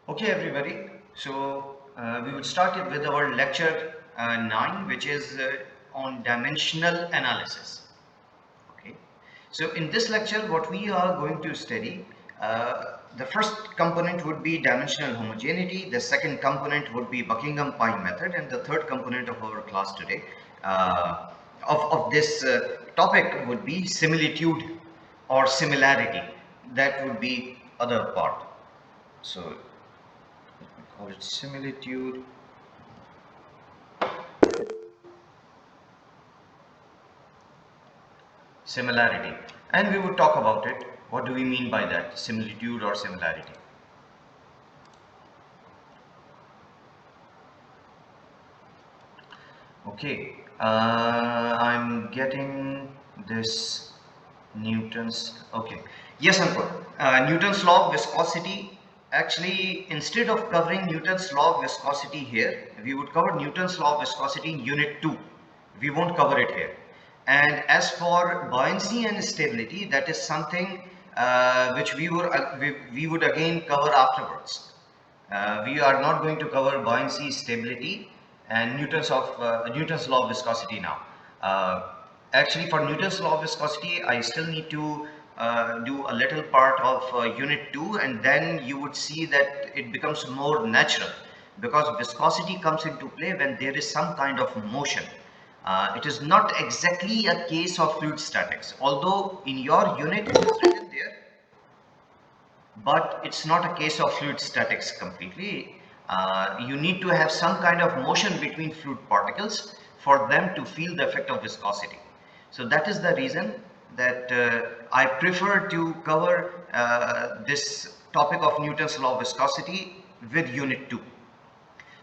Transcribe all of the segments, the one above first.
Okay, everybody. We would start it with our lecture 9, which is on dimensional analysis. Okay. So in this lecture, what we are going to study, the first component would be dimensional homogeneity. The second component would be Buckingham Pi method, and the third component of our class today of this topic would be similitude or similarity. That would be other part. So call it similitude, similarity, and we would talk about it. What do we mean by that, similitude or similarity? Okay, I'm getting this Newton's. Okay, yes, Ankur. Newton's law of viscosity. Actually, instead of covering Newton's law of viscosity here, we would cover Newton's law of viscosity in Unit 2. We won't cover it here. And as for buoyancy and stability, that is something which we would again cover afterwards. We are not going to cover buoyancy, stability, and Newton's law of viscosity now. Actually, for Newton's law of viscosity, I still need to do a little part of Unit 2, and then you would see that it becomes more natural, because viscosity comes into play when there is some kind of motion. It is not exactly a case of fluid statics, although in your unit it is written there, but it's not a case of fluid statics completely. You need to have some kind of motion between fluid particles for them to feel the effect of viscosity. So that is the reason that I prefer to cover this topic of Newton's law of viscosity with unit 2.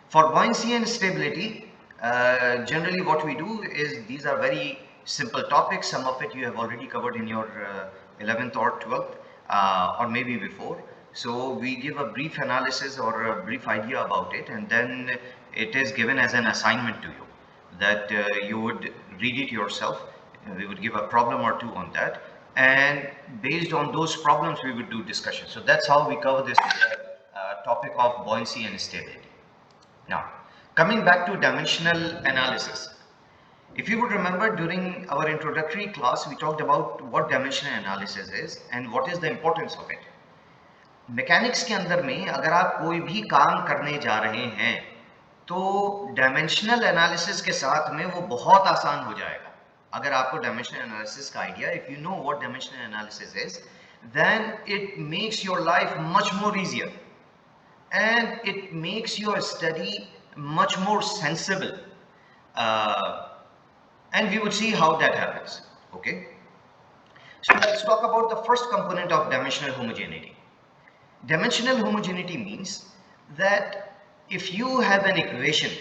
For buoyancy and stability, generally what we do is, these are very simple topics. Some of it you have already covered in your 11th or 12th, or maybe before. So we give a brief analysis or a brief idea about it, and then it is given as an assignment to you, that you would read it yourself. We would give a problem or two on that, and based on those problems we would do discussion. So that's how we cover this topic of buoyancy and stability. Now, coming back to dimensional analysis, if you would remember, during our introductory class, we talked about what dimensional analysis is and what is the importance of it. Mechanics के अंदर में अगर आप कोई भी काम करने जा रहे हैं, तो डायमेंशनल एनालिसिस के साथ में वो बहुत आसान हो जाएगा. अगर आपको डायमेंशनल एनालिसिस का idea, if you know what dimensional analysis is, then it makes your life much more easier, and it makes your study much more sensible, uh, and we would see how that happens. Okay, so let's talk about the first component of dimensional homogeneity. Dimensional homogeneity means that if you have an equation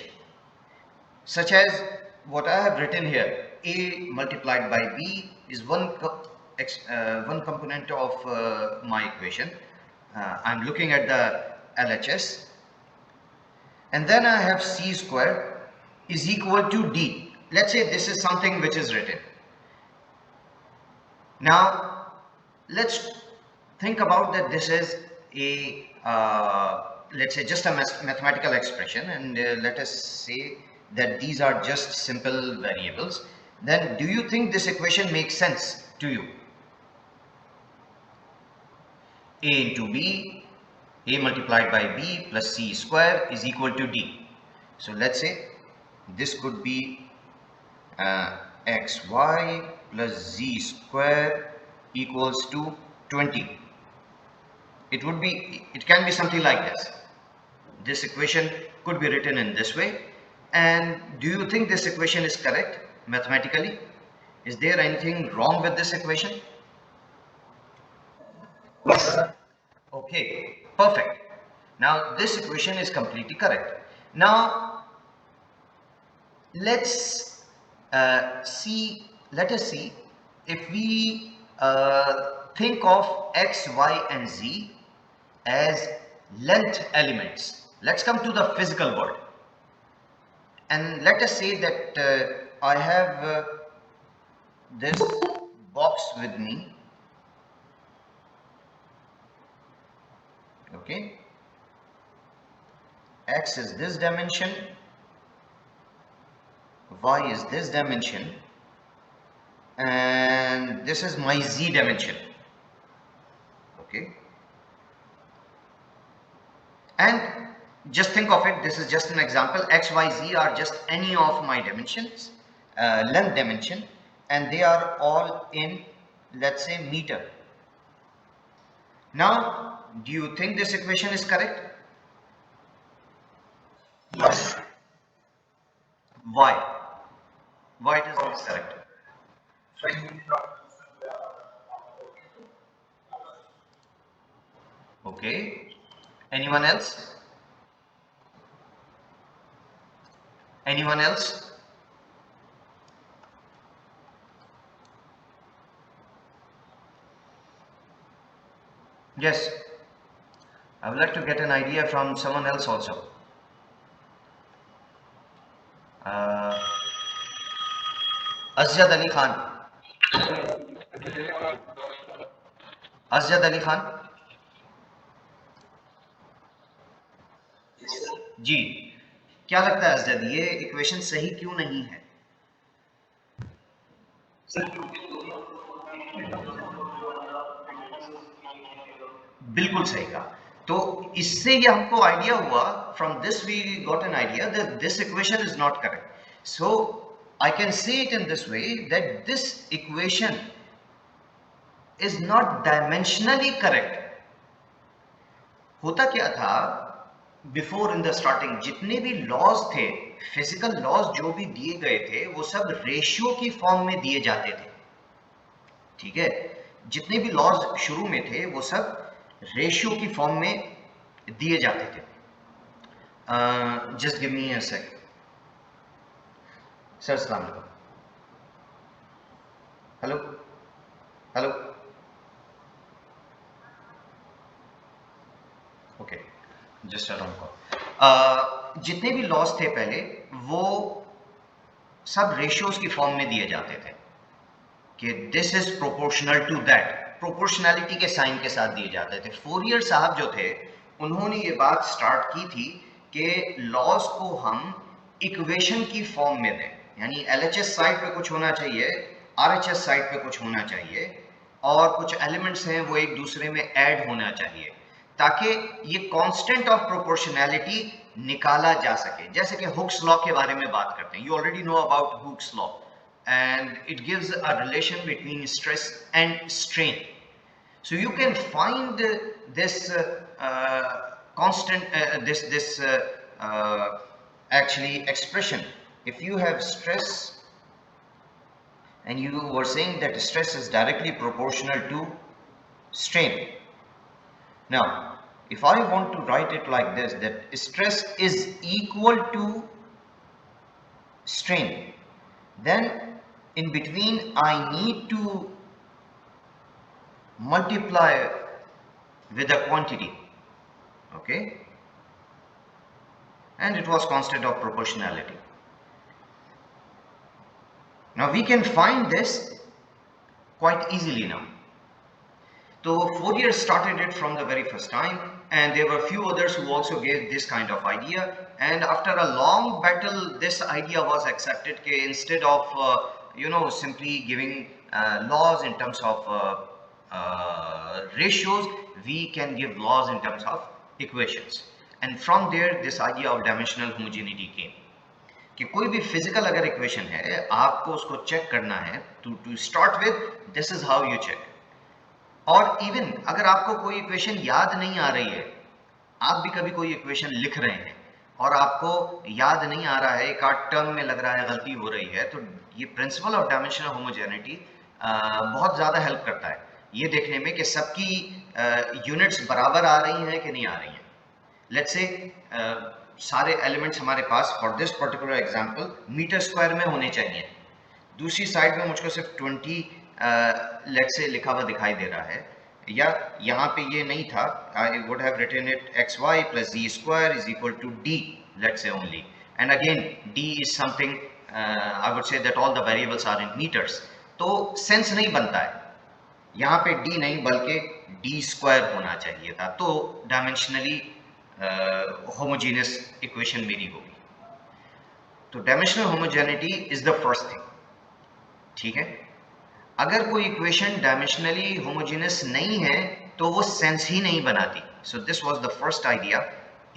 such as what I have written here, a multiplied by b is one component of my equation. I'm looking at the LHS, and then I have c square is equal to d. Let's say this is something which is written. Now let's think about that this is a let's say just a mathematical expression, and let us say that these are just simple variables. Then do you think this equation makes sense to you? A into b, a multiplied by b plus c square is equal to d. So let's say this could be xy plus z square equals to 20. It can be something like this. This equation could be written in this way. And do you think this equation is correct mathematically? Is there anything wrong with this equation? Yes. Okay, perfect. Now this equation is completely correct. Now let's let us see if we think of x, y, and z as length elements. Let's come to the physical world, and let us say that I have this box with me. Okay, x is this dimension, y is this dimension, and this is my z dimension. Okay, and just think of it, this is just an example. X, y, z are just any of my dimensions, length dimension, and they are all in, let's say, meter. Now, do you think this equation is correct? Yes. Why? Why it is not correct? Okay. Anyone else? Anyone else? Yes. I would like to get an idea from someone else also. Uh, Azjad Ali Khan. Azjad Ali Khan. जी, क्या लगता है अजद, ये equation सही क्यों नहीं है? बिल्कुल सही कहा। तो इससे ये हमको आइडिया हुआ, from this we got an idea that this equation is not correct. So I can say it in this way that this equation is not dimensionally correct. होता क्या था, बिफोर इन द स्टार्टिंग जितने भी laws थे, physical laws जो भी दिए गए थे, वो सब रेशियो की फॉर्म में दिए जाते थे। ठीक है, जितने भी लॉज शुरू में थे वो सब रेशियो की फॉर्म में दिए जाते थे। Just give me a second sir. अस्सलाम वालेकुम। Hello hello. Okay, just around call. जितने भी लॉज थे पहले, वो सब रेशियोज की फॉर्म में दिए जाते थे कि this is proportional to that, proportionality के साइन के साथ दिए जाते थे। फोरियर साहब जो थे, उन्होंने ये बात स्टार्ट की थी कि लॉज को हम इक्वेशन की फॉर्म में दें, यानी एलएचएस साइड पे कुछ होना चाहिए, आरएचएस साइड पे कुछ होना चाहिए, और कुछ एलिमेंट्स हैं वो एक दूसरे में ऐड होना चाहिए, ताकि ये कांस्टेंट ऑफ प्रोपोर्शनैलिटी निकाला जा सके। जैसे कि हुक्स लॉ के बारे में बात करते हैं, you already know about Hooke's law, and it gives a relation between stress and strain. So you can find this constant, actually expression. If you have stress and you were saying that stress is directly proportional to strain. Now, if I want to write it like this, that stress is equal to strain, then in between I need to multiply with a quantity, okay, and it was constant of proportionality. Now we can find this quite easily now. So Fourier started it from the very first time, and there were few others who also gave this kind of idea, and after a long battle this idea was accepted that instead of simply giving laws in terms of ratios, we can give laws in terms of equations, and from there this idea of dimensional homogeneity came. कि कोई भी physical अगर equation है, आपको उसको check करना है, to start with this is how you check. और इवन अगर आपको कोई इक्वेशन याद नहीं आ रही है, आप भी कभी कोई इक्वेशन लिख रहे हैं और आपको याद नहीं आ रहा है, एक आध टर्म में लग रहा है गलती हो रही है, तो ये प्रिंसिपल ऑफ डायमेंशनल होमोजेनिटी बहुत ज़्यादा हेल्प करता है ये देखने में कि सबकी यूनिट्स बराबर आ रही हैं कि नहीं आ रही हैं। लेट्स से सारे एलिमेंट्स हमारे पास for this particular example metre square में होने चाहिए, दूसरी साइड में मुझको सिर्फ 20 लेट्स से लिखा हुआ दिखाई दे रहा है, या यहाँ पे ये नहीं था, I would have written it xy plus z square is equal to d, let's say only, and again d is something I would say that all the variables are in meters, तो sense नहीं बनता है, यहाँ पे d नहीं बल्कि d square होना चाहिए था, तो डायमेंशनली होमोजीनियस इक्वेशन मेरी होगी। तो dimensional homogeneity is the first thing, ठीक है। अगर कोई इक्वेशन डायमेंशनली होमोजीनियस नहीं है तो वो सेंस ही नहीं बनाती। So this was the first idea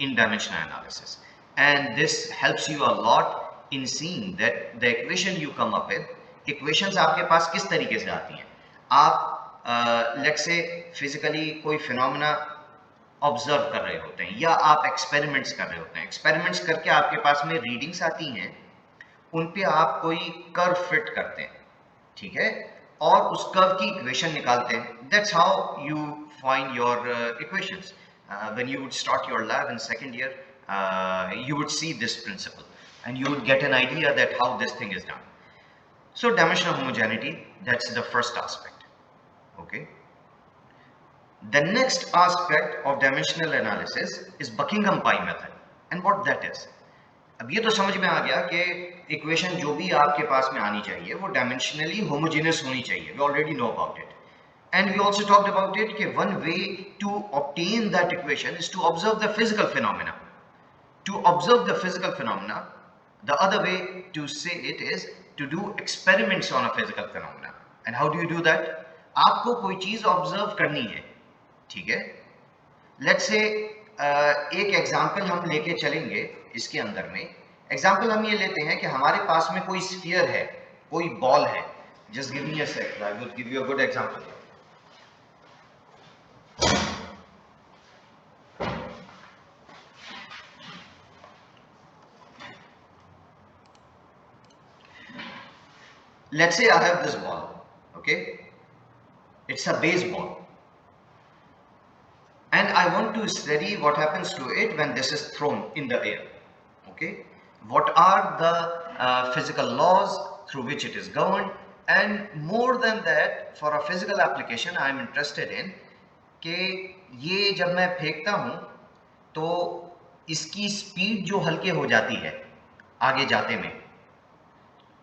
in dimensional analysis, and this helps you a lot in seeing that the equation you come up with, equations आपके पास किस तरीके से आती हैं। आप लेट्स से फिजिकली कोई फिनोमेना ऑब्जर्व कर रहे होते हैं या आप एक्सपेरिमेंट्स कर रहे होते हैं, एक्सपेरिमेंट्स करके आपके पास में रीडिंग्स आती हैं, उन पे आप कोई कर्व फिट करते हैं, ठीक है, और उस कर्व की इक्वेशन निकालते हैं। That's how you find your equations. When you would start your lab in second year, you would see this principle and you would get an idea that how this thing is done. So dimensional homogeneity, that's the first aspect. Okay, the next aspect of dimensional analysis is Buckingham pi method, and what that is. अब ये तो समझ में आ गया कि equation जो भी आपके पास में आनी चाहिए वो डायमेंशनली होमोजेनियस होनी चाहिए, we already know about it, and we also talked about it कि one way to obtain that equation is to observe the physical phenomena, to observe the physical phenomena. The other way to say it is to do experiments on a physical phenomena. And how do you do that? आपको कोई चीज observe करनी है, ठीक है। Let's say एक example हम लेके चलेंगे इसके अंदर में। एग्जांपल हम ये लेते हैं कि हमारे पास में कोई स्फीयर है, कोई बॉल है। Just give me a second, I will give you a good example. Let's say I have this ball, okay, it's a baseball, and I want to study what happens to it when this is thrown in the air. Okay, what are the physical laws through which it is governed, and more than that, for a physical application I am interested in कि ये जब मैं फेंकता हूं तो इसकी speed जो हल्के हो जाती है आगे जाते में,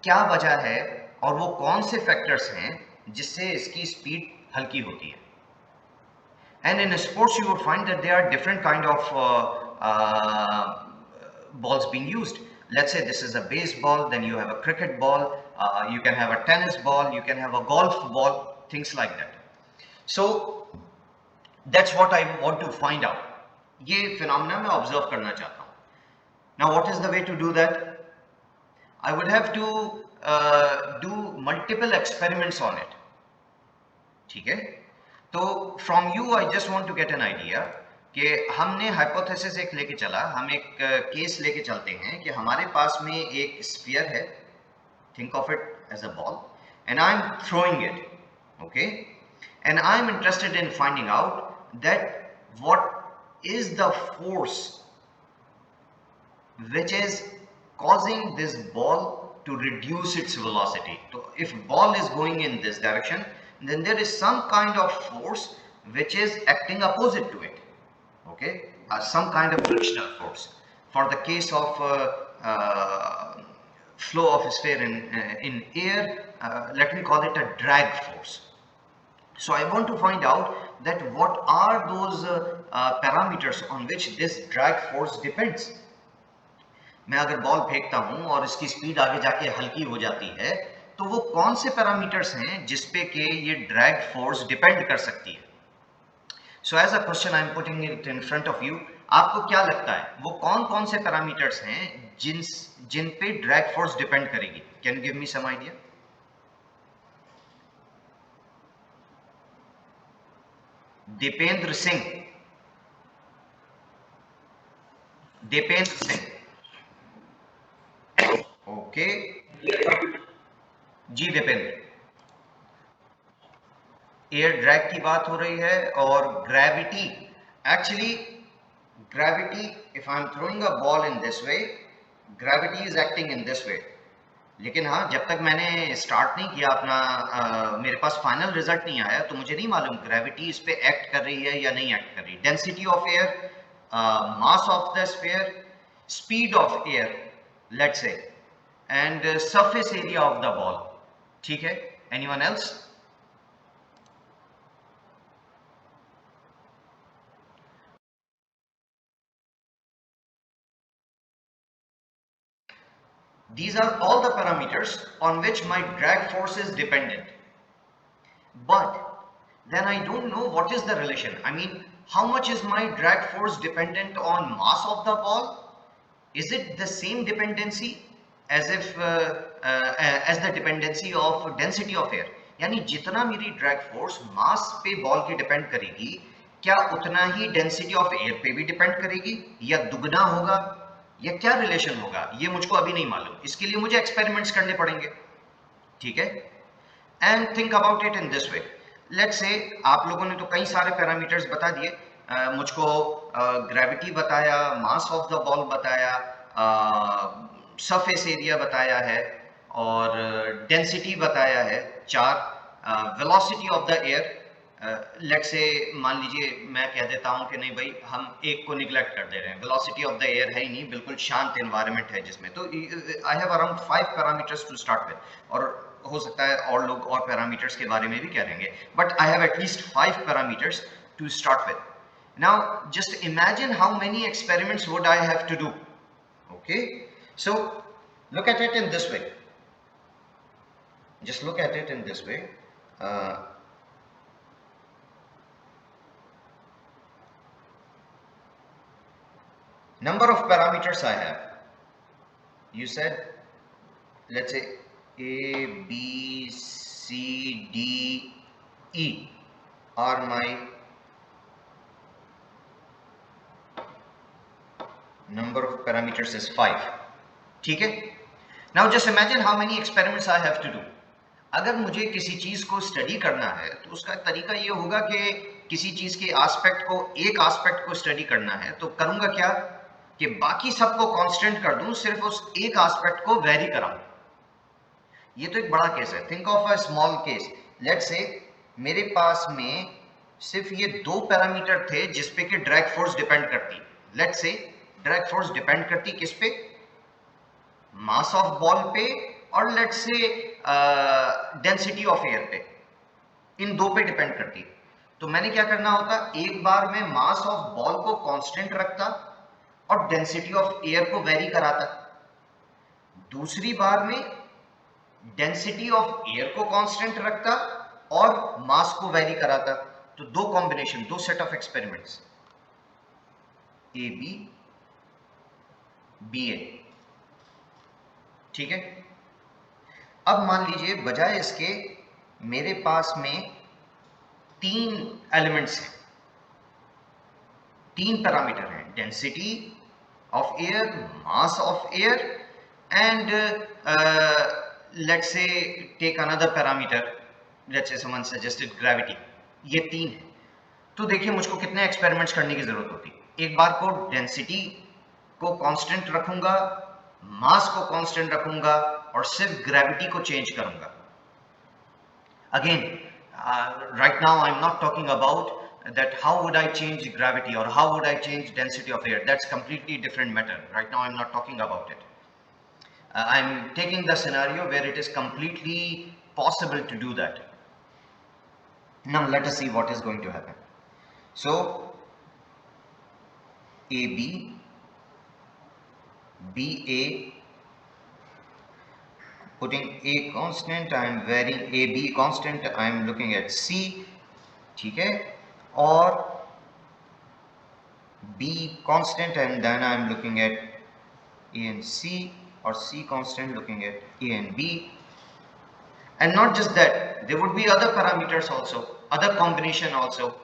क्या वजह है और वो कौन से फैक्टर्स हैं जिससे इसकी स्पीड हल्की होती है। And in sports, you would find that there are different kind of balls being used. Let's say this is a baseball, then you have a cricket ball, you can have a tennis ball, you can have a golf ball, things like that. So that's what I want to find out. ये phenomena मैं observe करना चाहता हूँ. Now what is the way to do that? I would have to do multiple experiments on it. ठीक है, तो from you I just want to get an idea कि हमने हाइपोथेसिस एक लेके चला, हम एक केस लेके चलते हैं कि हमारे पास में एक स्फीयर है, think of it as a ball, and I am throwing it, okay, and I am interested in finding out that what is the force which is causing this ball to reduce its velocity. So if ball is going in this direction, then there is some kind of force which is acting opposite to it, okay, some kind of frictional force. For the case of flow of a sphere in air, let me call it a drag force. So I want to find out that what are those parameters on which this drag force depends. मैं अगर ball फेंकता हूं और इसकी speed आगे जाके हल्की हो जाती है, तो वो कौन से पैरामीटर्स हैं जिसपे के ये ड्रैग फोर्स डिपेंड कर सकती है। So as a question I am putting it in front of you, आपको क्या लगता है वो कौन कौन से पैरामीटर्स हैं जिन पे ड्रैग फोर्स डिपेंड करेगी? Can give me some idea? Dipendra Singh, Dipendra Singh, okay, ji Dipendra. Air drag की बात हो रही है और gravity, actually gravity, if I am throwing a ball in this way, gravity is acting in this way. लेकिन हाँ, जब तक मैंने स्टार्ट नहीं किया अपना मेरे पास फाइनल रिजल्ट नहीं आया, तो मुझे नहीं मालूम ग्रेविटी इस पे एक्ट कर रही है या नहीं एक्ट कर रही। Density of air, mass of the sphere, speed of air, let's say, and surface area of the ball, ठीक है। Anyone else? These are all the parameters on which my drag force is dependent. But then I don't know what is the relation. I mean, how much is my drag force dependent on mass of the ball? Is it the same dependency as if as the dependency of density of air? यानी जितना मेरी drag force mass पे ball की depend करेगी, क्या उतना ही density of air पे भी डिपेंड करेगी, या दुगना होगा, या क्या रिलेशन होगा, ये मुझको अभी नहीं मालूम. इसके लिए मुझे एक्सपेरिमेंट्स करने पड़ेंगे. ठीक है. And think about it in this way. Let's say आप लोगों ने तो कई सारे पैरामीटर्स बता दिए. मुझको ग्रेविटी बताया, मास ऑफ द बॉल बताया, सरफेस एरिया बताया है, और डेंसिटी बताया है. 4 velocity of the air. Let's say मान लीजिए मैं कह देता हूं कि नहीं भाई हम एक को निगलेक्ट कर दे रहे हैं, वेलोसिटी ऑफ द एयर है ही नहीं, बिल्कुल शांत एनवायरनमेंट है जिसमें. तो I have around 5 parameters to start with, और हो सकता है और लोग और पैरामीटर्स के बारे में भी कह देंगे, but I have at least 5 parameters to start with. Now just imagine how many experiments would I have to do. Okay, so look at it in this way. Just look at it in this way. Number of parameters I have. You said, let's say A, B, C, D, E are my number of parameters is 5. ठीक है. Now just imagine how many experiments I have to do. अगर मुझे किसी चीज को study करना है तो उसका तरीका ये होगा कि किसी चीज के एक एस्पेक्ट को स्टडी करना है तो करूंगा क्या कि बाकी सबको कांस्टेंट कर दूं, सिर्फ उस एक एस्पेक्ट को वेरी कराऊं. ये तो एक बड़ा केस है. Think of a small case. Let's say मेरे पास में सिर्फ ये 2 पैरामीटर थे जिसपे कि ड्रैग फोर्स डिपेंड करती. Let's say drag force depend करती किस पे? मास ऑफ बॉल पे, और let's say density of air पे. इन 2 पे डिपेंड करती. तो मैंने क्या करना होता, एक बार में मास ऑफ बॉल को कांस्टेंट रखता और डेंसिटी ऑफ एयर को वेरी कराता. दूसरी बार में डेंसिटी ऑफ एयर को कांस्टेंट रखता और मास को वेरी कराता. तो 2 combination, 2 set of experiments, A B, B A. ठीक है. अब मान लीजिए बजाय इसके मेरे पास में 3 एलिमेंट्स हैं, 3 पैरामीटर हैं, density of air, mass of air, and let's say take another parameter, let's say someone suggested gravity. ये 3 है. तो देखिए मुझको कितने एक्सपेरिमेंट्स करने की जरूरत होती. एक बार को डेंसिटी को कांस्टेंट रखूंगा, मास को कांस्टेंट रखूंगा, और सिर्फ ग्रेविटी को चेंज करूंगा. Again right now I am not talking about that how would I change gravity or how would I change density of air. That's completely different matter. Right now I'm not talking about it. I'm taking the scenario where it is completely possible to do that. Now let us see what is going to happen. So AB, BA, putting A constant, I am varying AB constant, I am looking at C. ठीक है. और B constant, and then I am looking at A and C, or C constant looking at A and B. And not just that, there would be other parameters also, other combination also.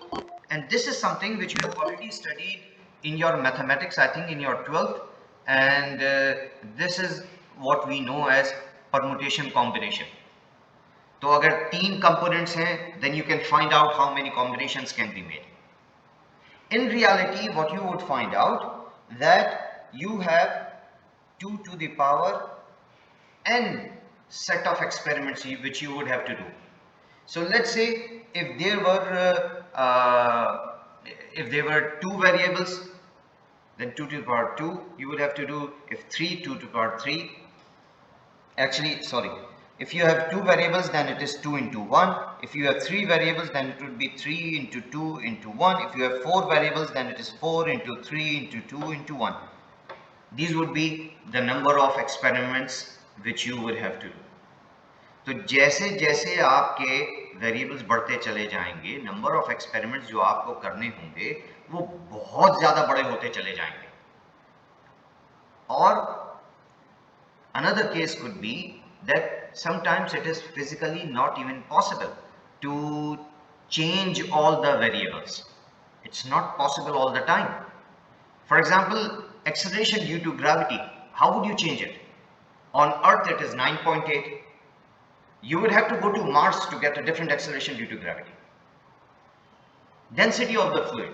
And this is something which you have already studied in your mathematics, I think in your 12th, and this is what we know as permutation combination. तो अगर 3 components हैं, then you can find out how many combinations can be made. In reality, what you would find out that you have 2 to the power n set of experiments which you would have to do. So let's say if there were 2 variables, then 2 to the power 2 you would have to do. If 3, 2 to the power 3. Actually, sorry. If you have 2 variables, then it is 2 into 1. If you have 3 variables, then it would be 3 into 2 into 1. If you have 4 variables, then it is 4 into 3 into 2 into 1. These would be the number of experiments which you will have to do. तो जैसे जैसे आपके variables बढ़ते चले जाएंगे, number of experiments जो आपको करने होंगे वो बहुत ज्यादा बड़े होते चले जाएंगे. और another case could be that sometimes it is physically not even possible to change all the variables. It's not possible all the time. For example, acceleration due to gravity, how would you change it? On Earth it is 9.8. You would have to go to Mars to get a different acceleration due to gravity. Density of the fluid.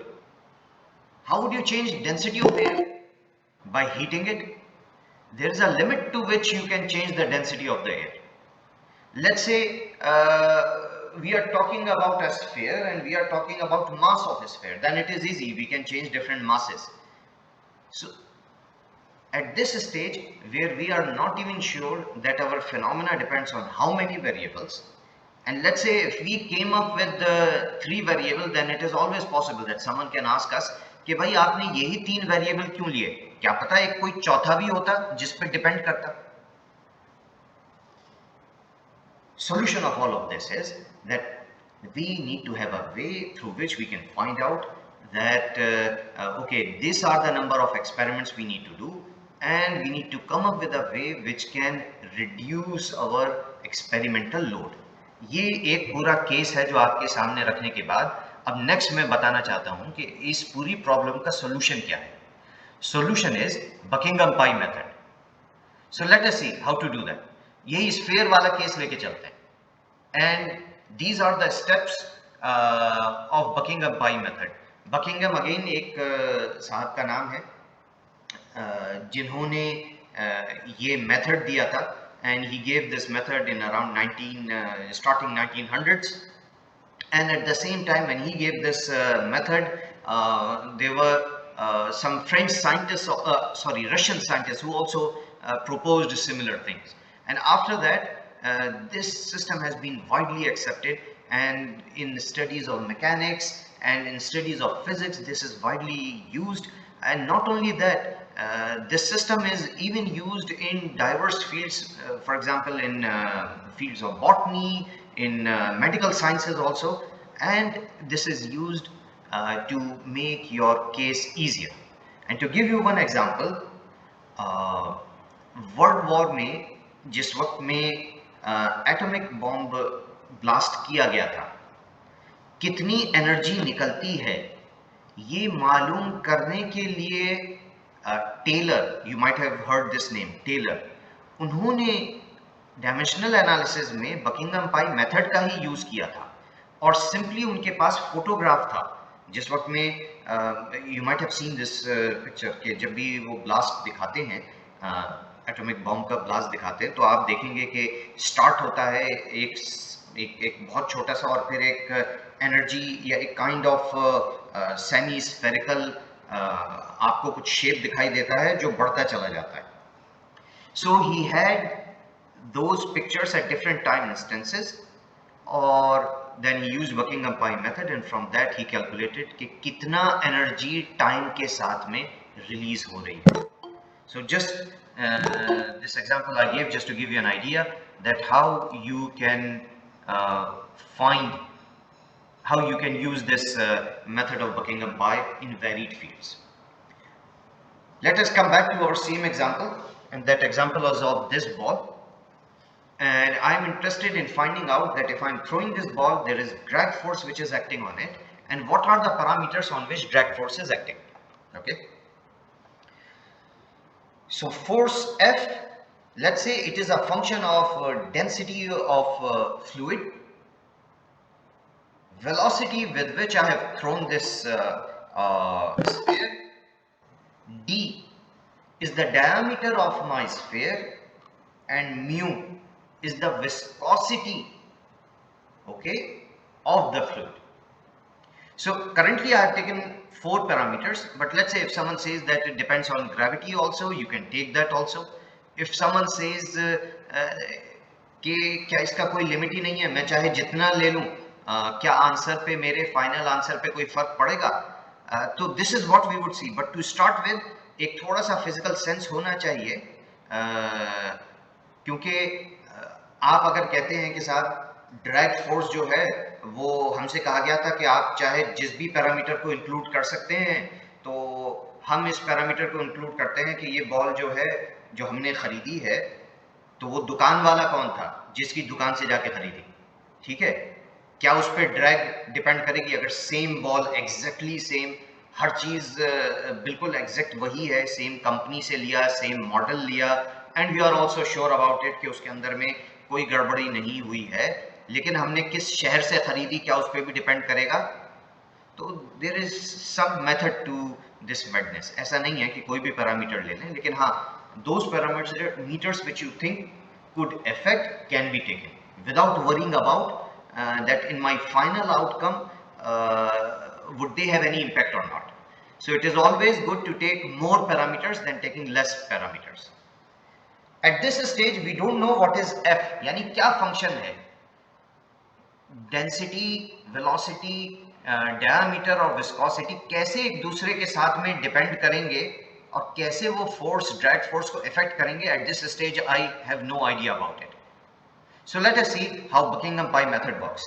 How would you change density of air? By heating it. There is a limit to which you can change the density of the air. Let's say we are talking about a sphere and we are talking about mass of a sphere. Then it is easy. We can change different masses. So at this stage where we are not even sure that our phenomena depends on how many variables, and let's say if we came up with the 3 variable, then it is always possible that someone can ask us कि भाई आपने यही 3 variable क्यों लिए, क्या पता एक कोई चौथा भी होता जिस पर डिपेंड करता. Solution of all of this is that we need to have a way through which we can find out that okay, these are the number of experiments we need to do, and we need to come up with a way which can reduce our experimental load. ये एक पूरा case है जो आपके सामने रखने के बाद अब नेक्स्ट मैं बताना चाहता हूं कि इस पूरी प्रॉब्लम का सॉल्यूशन क्या है. Solution is Buckingham pi method. So let us see how to do that. यही स्फीयर वाला केस लेके चलते हैं, and these are the steps of Buckingham pi method. Buckingham again एक साहब का नाम है जिन्होंने ये मेथड दिया था, and he gave this method in around starting 1900s. And at the same time when he gave this method, there were some French scientists, Russian scientists who also proposed similar things. And after that this system has been widely accepted, and in studies of mechanics and in studies of physics this is widely used. And not only that, this system is even used in diverse fields, for example in fields of botany, in medical sciences also, and this is used to make your case easier. And to give you one example, world war में जिस वक्त में atomic bomb blast किया गया था, कितनी energy निकलती है ये मालूम करने के लिए Taylor, you might have heard this name, Taylor, उन्होंने डायमेंशनल एनालिसिस में बकिंघम पाई मेथड का ही यूज किया था. और सिंपली उनके पास फोटोग्राफ था जिस वक्त में you might have seen this picture के जब भी वो ब्लास्ट दिखाते हैं, एटॉमिक बॉम्ब का ब्लास्ट दिखाते हैं, तो आप देखेंगे कि स्टार्ट होता है एक बहुत छोटा सा और फिर एक एनर्जी या एक काइंड ऑफ सेमी स्फेरिकल आपको कुछ शेप दिखाई देता है जो बढ़ता चला जाता है. So he had those pictures at different time instances, or then he used Buckingham Pi method, and from that he calculated कि कितना energy time के साथ में release हो रही है. So just this example I gave just to give you an idea that how you can find, how you can use this method of Buckingham Pi in varied fields. Let us come back to our same example, and that example was of this ball. And I'm interested in finding out that if I'm throwing this ball, there is drag force which is acting on it, and what are the parameters on which drag force is acting. Okay, so force F, let's say it is a function of density of fluid, velocity with which I have thrown this sphere, d is the diameter of my sphere, and mu is the viscosity, okay, of the fluid. So currently I have taken 4 parameters, but let's say if someone says that it depends on gravity also, you can take that also. If someone says कि क्या इसका कोई limit ही नहीं है, मैं चाहे जितना ले लूं, क्या आंसर पे, मेरे फाइनल आंसर पे कोई फर्क पड़ेगा, तो this is what we would see. But to start with एक थोड़ा सा फिजिकल सेंस होना चाहिए क्योंकि आप अगर कहते हैं कि साहब ड्रैग फोर्स जो है वो हमसे कहा गया था कि आप चाहे जिस भी पैरामीटर को इंक्लूड कर सकते हैं, तो हम इस पैरामीटर को इंक्लूड करते हैं कि ये बॉल जो है जो हमने खरीदी है, तो वो दुकान वाला कौन था जिसकी दुकान से जाके खरीदी, ठीक है? क्या उस पर ड्रैग डिपेंड करेगी? अगर सेम बॉल एग्जैक्टली सेम, हर चीज बिल्कुल एग्जैक्ट वही है, सेम कंपनी से लिया, सेम मॉडल लिया, and we are also sure about it कि उसके अंदर में कोई गड़बड़ी नहीं हुई है, लेकिन हमने किस शहर से खरीदी, क्या उस पर भी डिपेंड करेगा? तो there is some method to this madness. ऐसा नहीं है कि कोई भी पैरामीटर ले लें, लेकिन हाँ, those parameters which you think could affect can be taken without worrying about that in my final outcome would they have any impact or not. So it is always good to take more parameters than taking less parameters. At this stage we don't know what is f, यानी क्या function है, density, velocity, diameter और viscosity कैसे एक दूसरे के साथ में डिपेंड करेंगे और कैसे वो फोर्स, ड्रैग फोर्स को इफेक्ट करेंगे, at this stage I have no idea about it. So let us see how Buckingham Pi method works.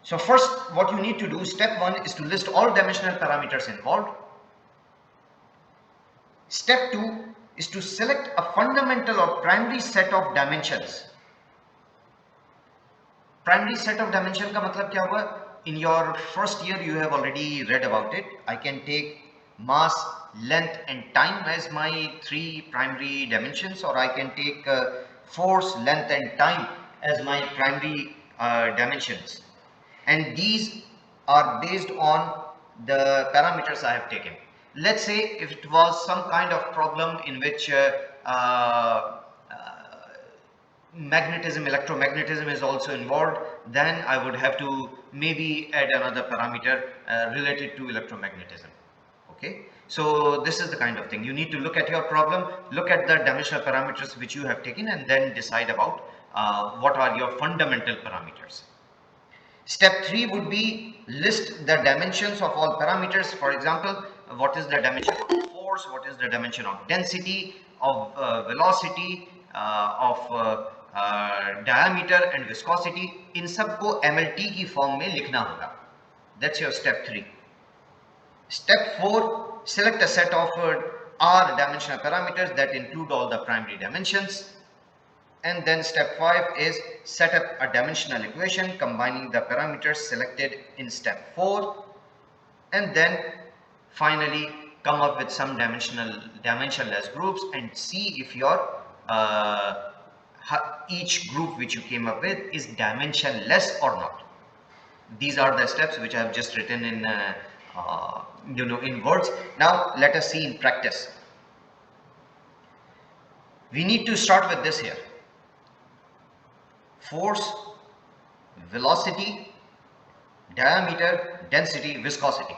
So first what you need to do, step 1 is to list all dimensional parameters involved. Step 2 is to select a fundamental or primary set of dimensions. Primary set of dimension का मतलब क्या हुआ? In your first year you have already read about it. I can take mass, length and time as my three primary dimensions, or I can take force, length and time as my primary dimensions, and these are based on the parameters I have taken. Let's say if it was some kind of problem in which magnetism, electromagnetism is also involved, then I would have to maybe add another parameter related to electromagnetism. Okay, so this is the kind of thing you need to look at your problem, look at the dimensional parameters which you have taken, and then decide about what are your fundamental parameters. Step 3 would be list the dimensions of all parameters. For example, what is the dimension of force, what is the dimension of density, of velocity, of diameter and viscosity. इन सब को MLT की form में लिखना होगा. That's your step 3. Step 4, select a set of R dimensional parameters that include all the primary dimensions. And then step 5 is set up a dimensional equation combining the parameters selected in step 4, and then finally come up with some dimensionless groups and see if your each group which you came up with is dimensionless or not. These are the steps which I have just written in in words. Now let us see in practice. We need to start with this here: force, velocity, diameter, density, viscosity.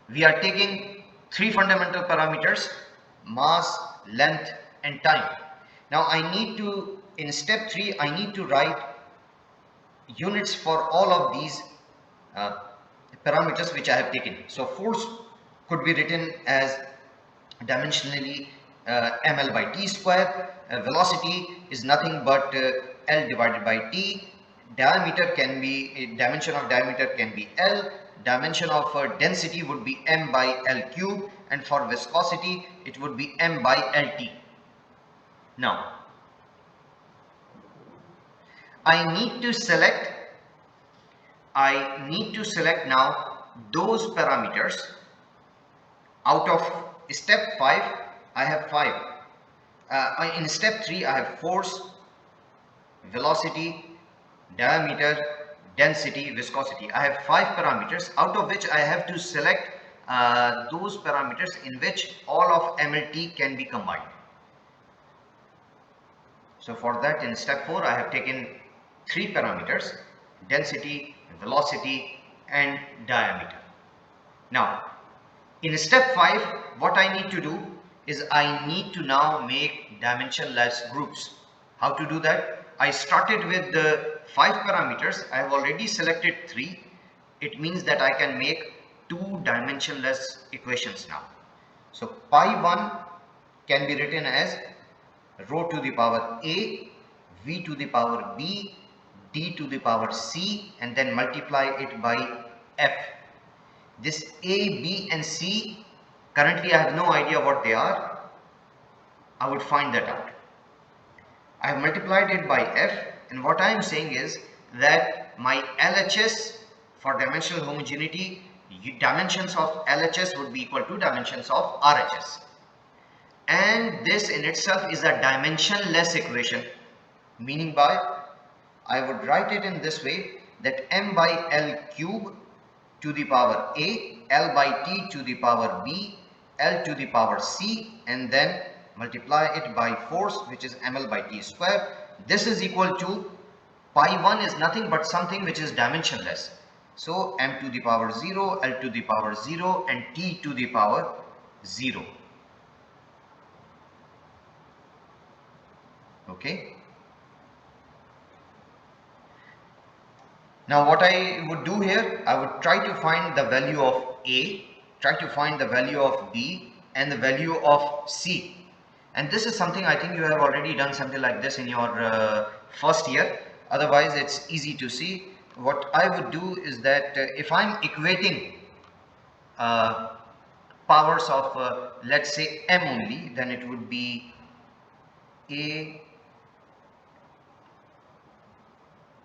We are taking three fundamental parameters: mass, length and time. Now I need to, in step 3, I need to write units for all of these parameters which I have taken. So force could be written as dimensionally ml by t square. Velocity is nothing but L divided by T. Diameter can be, dimension of diameter can be L. Dimension of density would be m by L cube, and for viscosity it would be m by LT. Now I need to select now those parameters. Out of step 5 I have 5. In step 3 I have force, velocity, diameter, density, viscosity. I have 5 parameters, out of which I have to select those parameters in which all of MLT can be combined. So for that, in step 4 I have taken 3 parameters: density, velocity and diameter. Now in step 5 what I need to do is I need to now make dimensionless groups. How to do that? I started with the 5 parameters. I have already selected 3. It means that I can make 2 dimensionless equations now. So pi 1 can be written as rho to the power A, V to the power B, D to the power C, and then multiply it by F. This A, B and C, currently I have no idea what they are. I would find that out. I have multiplied it by F, and what I am saying is that my LHS for dimensional homogeneity, dimensions of LHS would be equal to dimensions of RHS. And this in itself is a dimensionless equation, meaning by, I would write it in this way, that m by L cube to the power A, L by T to the power B, L to the power C, and then multiply it by force, which is ml by T square. This is equal to pi 1 is nothing but something which is dimensionless. So m to the power 0, L to the power 0 and T to the power 0. Okay. Now what I would do here, I would try to find the value of A, try to find the value of B and the value of C. And this is something I think you have already done something like this in your first year. Otherwise it's easy to see. What I would do is that if I'm equating powers of let's say m only, then it would be A,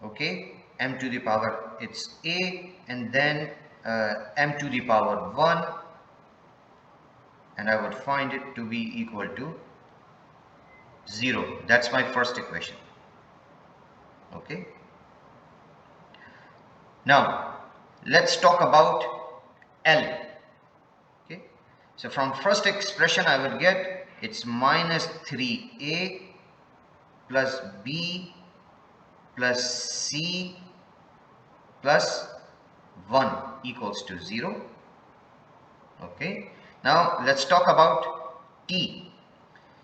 okay, m to the power, it's A, and then m to the power 1, and I would find it to be equal to 0. That's my first equation. Okay. Now let's talk about L. Okay. So from first expression I would get it's minus 3A plus B plus C plus 1 equals to 0. Okay. Now let's talk about T.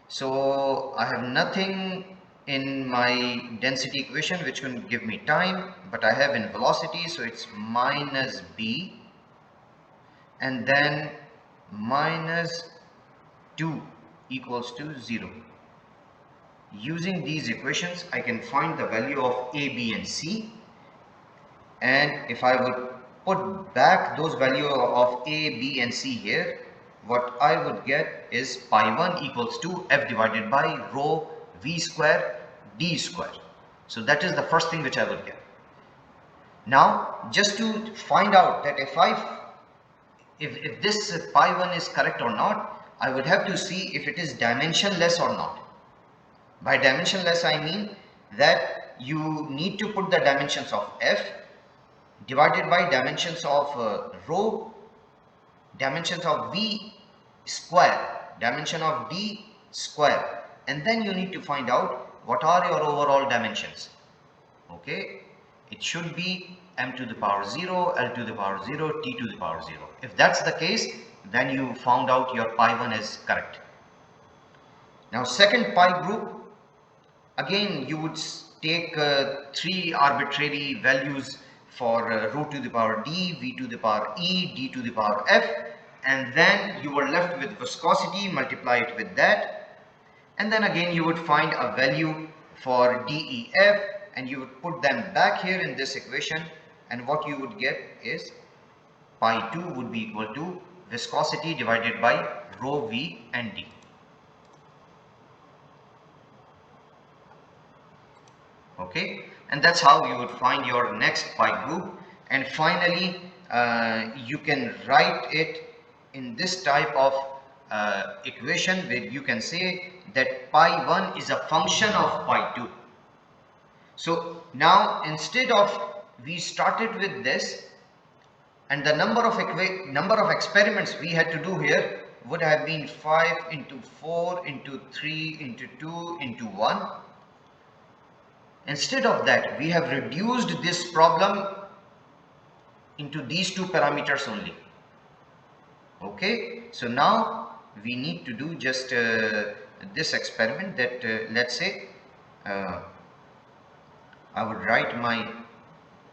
So I have nothing in my density equation which can give me time, but I have in velocity, so it's minus B and then minus 2 equals to 0. Using these equations I can find the value of A, B and C, and if I would put back those values of A, B and C here, what I would get is pi 1 equals to F divided by rho V square D square. So that is the first thing which I would get. Now just to find out that if this pi 1 is correct or not, I would have to see if it is dimensionless or not. By dimensionless I mean that you need to put the dimensions of F divided by dimensions of rho, dimensions of V square, dimension of D square, and then you need to find out what are your overall dimensions. Okay, it should be m to the power 0, L to the power 0, T to the power 0. If that's the case, then you found out your pi 1 is correct. Now second pi group, again you would take 3 arbitrary values for rho to the power D, V to the power E, D to the power F, and then you were left with viscosity, multiply it with that, and then again you would find a value for DEF and you would put them back here in this equation, and what you would get is pi 2 would be equal to viscosity divided by rho V and D. Okay, and that's how you would find your next pi group. And finally you can write it in this type of equation where you can say that pi 1 is a function of pi 2. So now instead of, we started with this, and the number of experiments we had to do here would have been 5 into 4 into 3 into 2 into 1. Instead of that, we have reduced this problem into these two parameters only. Okay, so now we need to do just this experiment that let's say I would write my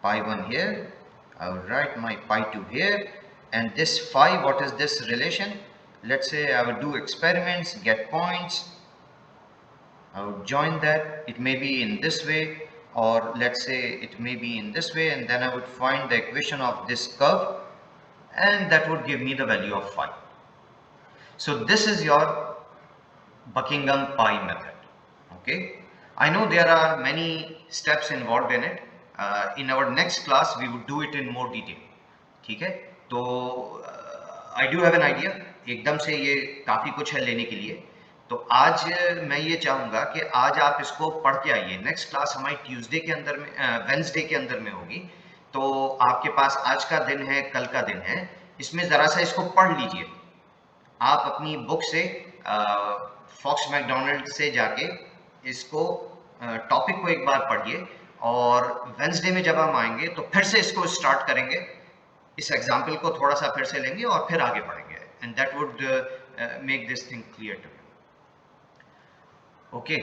pi 1 here, I would write my pi 2 here, and this phi, what is this relation? Let's say I would do experiments, get points, I would join that. It may be in this way, or let's say it may be in this way, and then I would find the equation of this curve, and that would give me the value of phi. So this is your Buckingham pi method. Okay, I know there are many steps involved in it. In our next class we would do it in more detail. ठीक है, तो I do have an idea, एकदम से ये काफ़ी कुछ है लेने के लिए। तो आज मैं ये चाहूँगा कि आज आप इसको पढ़ के आइए। नेक्स्ट क्लास हमारी ट्यूसडे के अंदर में, वेंसडे के अंदर में होगी। तो आपके पास आज का दिन है, कल का दिन है, इसमें ज़रा सा इसको पढ़ लीजिए। आप अपनी बुक से फॉक्स मैकडोनल्ड से जाके इसको टॉपिक को एक बार पढ़िए, और वेंसडे में जब हम आएंगे तो फिर से इसको स्टार्ट करेंगे, इस एग्जाम्पल को थोड़ा सा फिर से लेंगे और फिर आगे बढ़ेंगे, and that would make this thing clear to you. Okay.